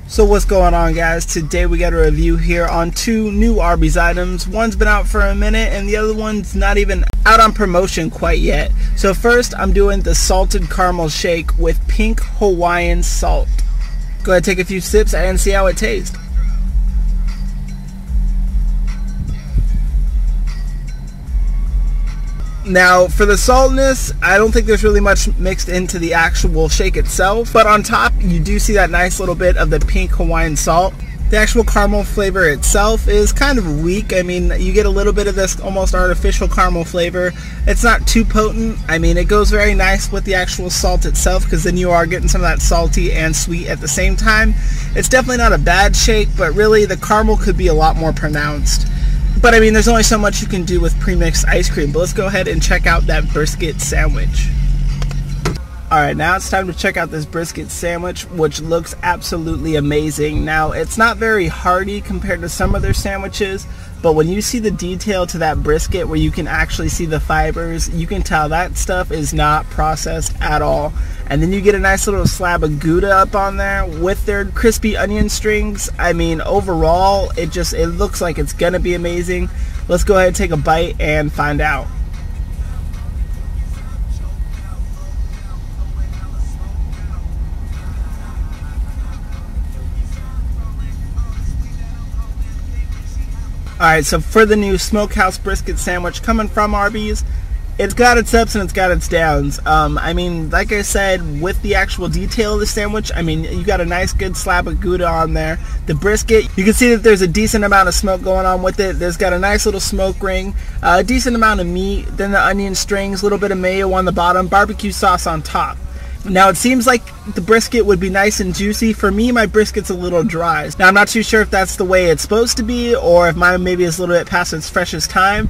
So what's going on, guys? Today we got a review here on two new Arbys items. One's been out for a minute and the other one's not even out on promotion quite yet. So first I'm doing the salted caramel shake with pink Hawaiian salt. Go ahead, take a few sips and see how it tastes. Now, for the saltiness, I don't think there's really much mixed into the actual shake itself, but on top, you do see that nice little bit of the pink Hawaiian salt. The actual caramel flavor itself is kind of weak. I mean, you get a little bit of this almost artificial caramel flavor. It's not too potent. I mean, it goes very nice with the actual salt itself, because then you are getting some of that salty and sweet at the same time. It's definitely not a bad shake, but really the caramel could be a lot more pronounced. But I mean, there's only so much you can do with pre-mixed ice cream. But let's go ahead and check out that brisket sandwich. Alright, now it's time to check out this brisket sandwich, which looks absolutely amazing. Now, it's not very hearty compared to some other sandwiches, but when you see the detail to that brisket where you can actually see the fibers, you can tell that stuff is not processed at all. And then you get a nice little slab of Gouda up on there with their crispy onion strings. I mean, overall, it looks like it's gonna be amazing. Let's go ahead and take a bite and find out. Alright, so for the new Smokehouse brisket sandwich coming from Arbys, it's got its ups and it's got its downs. I mean, like I said, with the actual detail of the sandwich, I mean, you got a nice good slab of Gouda on there. The brisket, you can see that there's a decent amount of smoke going on with it. There's got a nice little smoke ring, a decent amount of meat, then the onion strings, a little bit of mayo on the bottom, barbecue sauce on top. Now, it seems like the brisket would be nice and juicy. For me, my brisket's a little dry. Now, I'm not too sure if that's the way it's supposed to be, or if mine maybe is a little bit past its freshest time.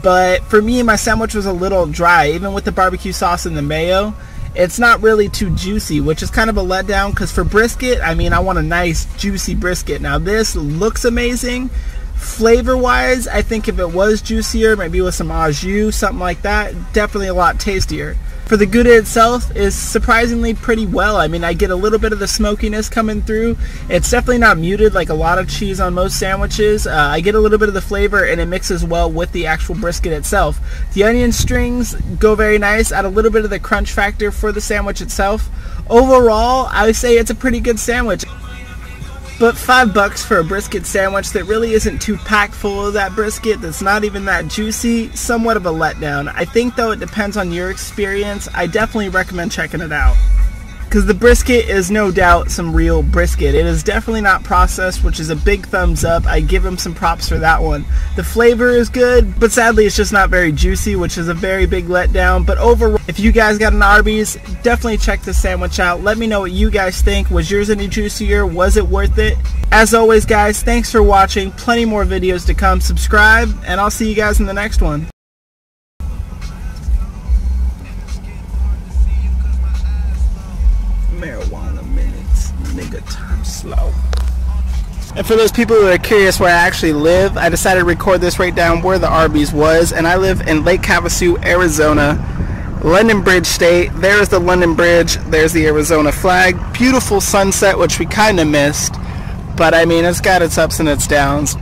But for me, my sandwich was a little dry. Even with the barbecue sauce and the mayo, it's not really too juicy, which is kind of a letdown, because for brisket, I mean, I want a nice, juicy brisket. Now, this looks amazing. Flavor-wise, I think if it was juicier, maybe with some au jus, something like that, definitely a lot tastier. For the Gouda itself is surprisingly pretty well. I mean, I get a little bit of the smokiness coming through. It's definitely not muted like a lot of cheese on most sandwiches. I get a little bit of the flavor and it mixes well with the actual brisket itself. The onion strings go very nice, add a little bit of the crunch factor for the sandwich itself. Overall, I would say it's a pretty good sandwich. But $5 for a brisket sandwich that really isn't too packed full of that brisket, that's not even that juicy, somewhat of a letdown. I think though it depends on your experience. I definitely recommend checking it out, because the brisket is no doubt some real brisket. It is definitely not processed, which is a big thumbs up. I give them some props for that one. The flavor is good, but sadly it's just not very juicy, which is a very big letdown. But overall, if you guys got an Arbys, definitely check this sandwich out. Let me know what you guys think. Was yours any juicier? Was it worth it? As always, guys, thanks for watching. Plenty more videos to come. Subscribe, and I'll see you guys in the next one. Marijuana minutes, nigga, time slow. And for those people who are curious where I actually live, I decided to record this right down where the Arbys was, and I live in Lake Havasu, Arizona, London Bridge State. There's the London Bridge, there's the Arizona flag. Beautiful sunset, which we kind of missed, but I mean, it's got its ups and its downs.